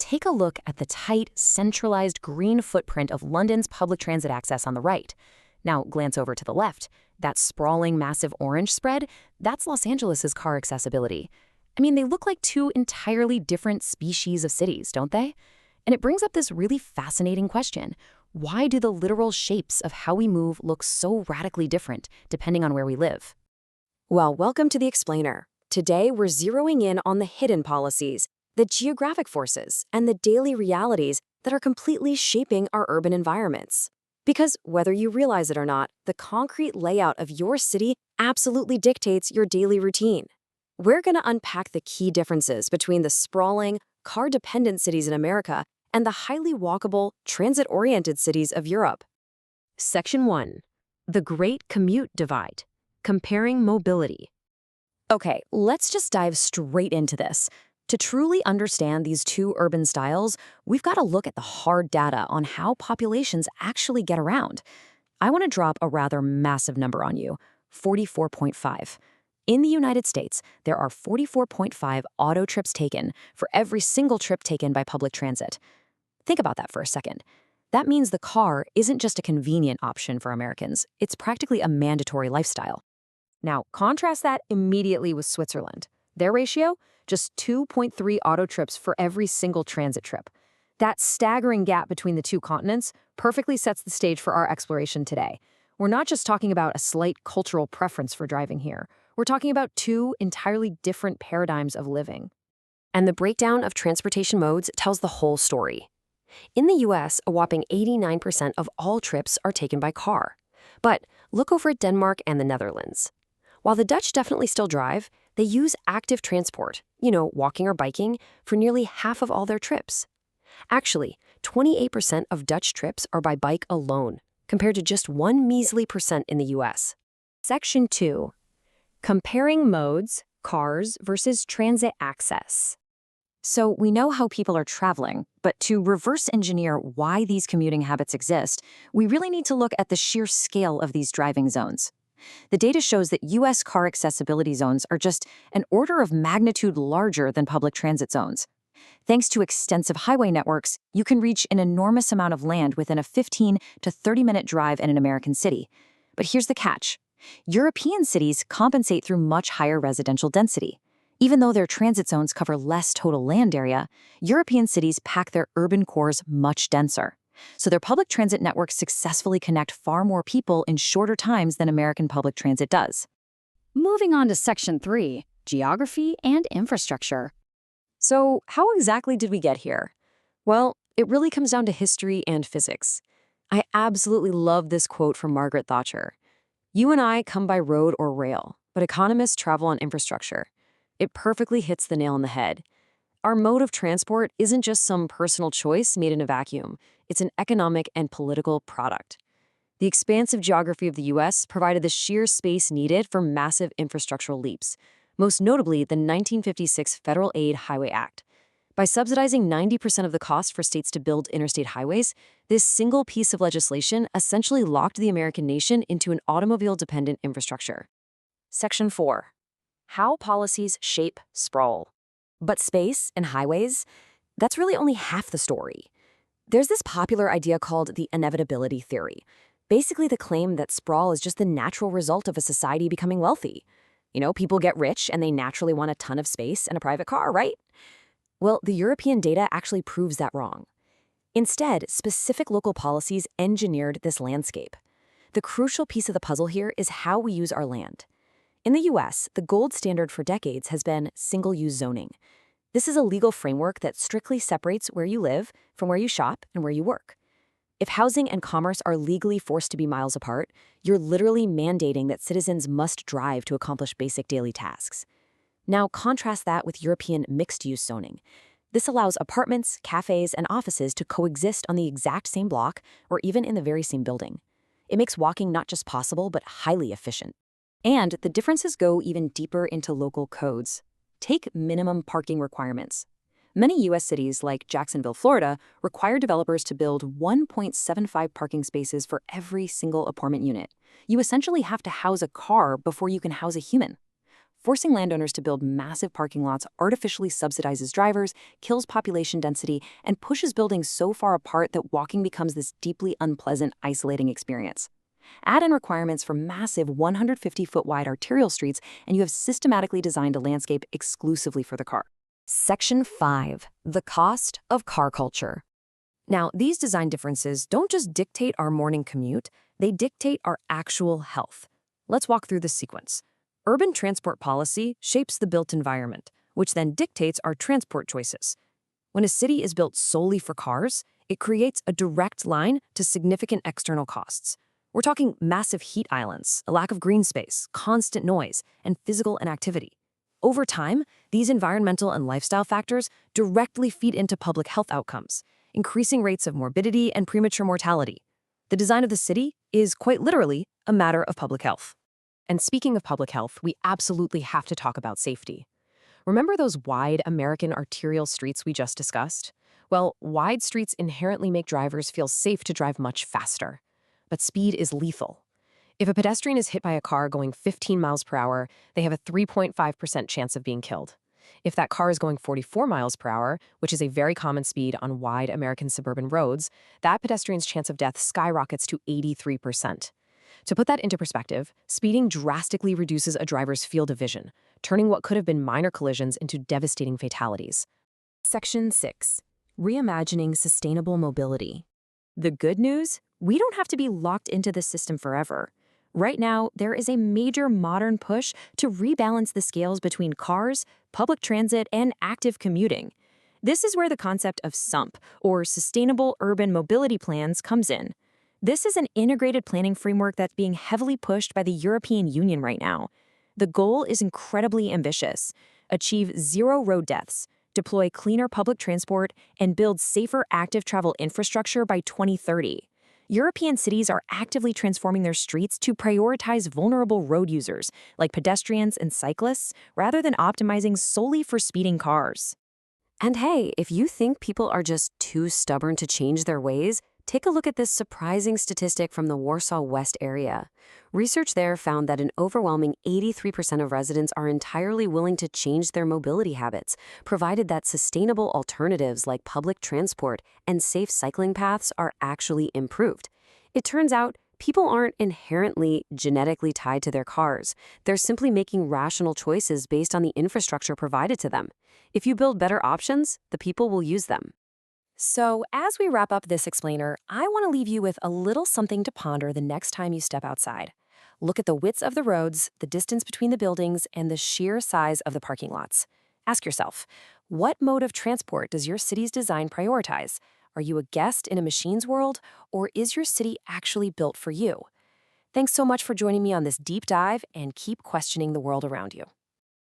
take a look at the tight, centralized green footprint of London's public transit access on the right. Now, glance over to the left. That sprawling, massive orange spread, that's Los Angeles's car accessibility. I mean, they look like two entirely different species of cities, don't they? And it brings up this really fascinating question. Why do the literal shapes of how we move look so radically different depending on where we live? Well, welcome to The Explainer. Today, we're zeroing in on the hidden policies, the geographic forces, and the daily realities that are completely shaping our urban environments. Because whether you realize it or not, the concrete layout of your city absolutely dictates your daily routine. We're going to unpack the key differences between the sprawling, car-dependent cities in America and the highly walkable, transit-oriented cities of Europe. Section 1. The Great Commute Divide. Comparing mobility. Okay, let's just dive straight into this. To truly understand these two urban styles, we've got to look at the hard data on how populations actually get around. I want to drop a rather massive number on you, 44.5. In the United States, there are 44.5 auto trips taken for every single trip taken by public transit. Think about that for a second. That means the car isn't just a convenient option for Americans, it's practically a mandatory lifestyle. Now, contrast that immediately with Switzerland. Their ratio? Just 2.3 auto trips for every single transit trip. That staggering gap between the two continents perfectly sets the stage for our exploration today. We're not just talking about a slight cultural preference for driving here. We're talking about two entirely different paradigms of living. And the breakdown of transportation modes tells the whole story. In the US, a whopping 89% of all trips are taken by car. But look over at Denmark and the Netherlands. While the Dutch definitely still drive, they use active transport, walking or biking, for nearly half of all their trips. Actually, 28% of Dutch trips are by bike alone, compared to just 1 measly percent in the US. Section 2. Comparing modes, cars versus transit access. So we know how people are traveling, but to reverse engineer why these commuting habits exist, we really need to look at the sheer scale of these driving zones. The data shows that U.S. car accessibility zones are just an order of magnitude larger than public transit zones. Thanks to extensive highway networks, you can reach an enormous amount of land within a 15 to 30-minute drive in an American city. But here's the catch. European cities compensate through much higher residential density. Even though their transit zones cover less total land area, European cities pack their urban cores much denser. So their public transit networks successfully connect far more people in shorter times than American public transit does. Moving on to Section 3, Geography and Infrastructure. So how exactly did we get here? Well, it really comes down to history and physics. I absolutely love this quote from Margaret Thatcher. "You and I come by road or rail, but economists travel on infrastructure." It perfectly hits the nail on the head. Our mode of transport isn't just some personal choice made in a vacuum. It's an economic and political product. The expansive geography of the U.S. provided the sheer space needed for massive infrastructural leaps, most notably the 1956 Federal Aid Highway Act. By subsidizing 90% of the cost for states to build interstate highways, this single piece of legislation essentially locked the American nation into an automobile-dependent infrastructure. Section 4. How policies shape sprawl. But space and highways, that's really only half the story. There's this popular idea called the inevitability theory, basically the claim that sprawl is just the natural result of a society becoming wealthy. People get rich and they naturally want a ton of space and a private car, right? Well, the European data actually proves that wrong. Instead, specific local policies engineered this landscape. The crucial piece of the puzzle here is how we use our land. In the US, the gold standard for decades has been single-use zoning. This is a legal framework that strictly separates where you live from where you shop and where you work. If housing and commerce are legally forced to be miles apart, you're literally mandating that citizens must drive to accomplish basic daily tasks. Now contrast that with European mixed-use zoning. This allows apartments, cafes, and offices to coexist on the exact same block or even in the very same building. It makes walking not just possible, but highly efficient. And the differences go even deeper into local codes. Take minimum parking requirements. Many U.S. cities, like Jacksonville, Florida, require developers to build 1.75 parking spaces for every single apartment unit. You essentially have to house a car before you can house a human. Forcing landowners to build massive parking lots artificially subsidizes drivers, kills population density, and pushes buildings so far apart that walking becomes this deeply unpleasant, isolating experience. Add in requirements for massive 150-foot-wide arterial streets, and you have systematically designed a landscape exclusively for the car. Section 5. The cost of car culture. Now, these design differences don't just dictate our morning commute, they dictate our actual health. Let's walk through this sequence. Urban transport policy shapes the built environment, which then dictates our transport choices. When a city is built solely for cars, it creates a direct line to significant external costs. We're talking massive heat islands, a lack of green space, constant noise, and physical inactivity. Over time, these environmental and lifestyle factors directly feed into public health outcomes, increasing rates of morbidity and premature mortality. The design of the city is quite literally a matter of public health. And speaking of public health, we absolutely have to talk about safety. Remember those wide American arterial streets we just discussed? Well, wide streets inherently make drivers feel safe to drive much faster. But speed is lethal. If a pedestrian is hit by a car going 15 miles per hour, they have a 3.5% chance of being killed. If that car is going 44 miles per hour, which is a very common speed on wide American suburban roads, that pedestrian's chance of death skyrockets to 83%. To put that into perspective, speeding drastically reduces a driver's field of vision, turning what could have been minor collisions into devastating fatalities. Section 6. Reimagining sustainable mobility. The good news? We don't have to be locked into the system forever. Right now, there is a major modern push to rebalance the scales between cars, public transit, and active commuting. This is where the concept of SUMP, or Sustainable Urban Mobility Plans, comes in. This is an integrated planning framework that's being heavily pushed by the European Union right now. The goal is incredibly ambitious: achieve zero road deaths, deploy cleaner public transport, and build safer active travel infrastructure by 2030. European cities are actively transforming their streets to prioritize vulnerable road users, like pedestrians and cyclists, rather than optimizing solely for speeding cars. And hey, if you think people are just too stubborn to change their ways, take a look at this surprising statistic from the Warsaw West area. Research there found that an overwhelming 83% of residents are entirely willing to change their mobility habits, provided that sustainable alternatives like public transport and safe cycling paths are actually improved. It turns out people aren't inherently genetically tied to their cars. They're simply making rational choices based on the infrastructure provided to them. If you build better options, the people will use them. So, as we wrap up this explainer, I want to leave you with a little something to ponder the next time you step outside. Look at the widths of the roads, the distance between the buildings, and the sheer size of the parking lots. Ask yourself, what mode of transport does your city's design prioritize? Are you a guest in a machine's world, or is your city actually built for you? Thanks so much for joining me on this deep dive, and keep questioning the world around you.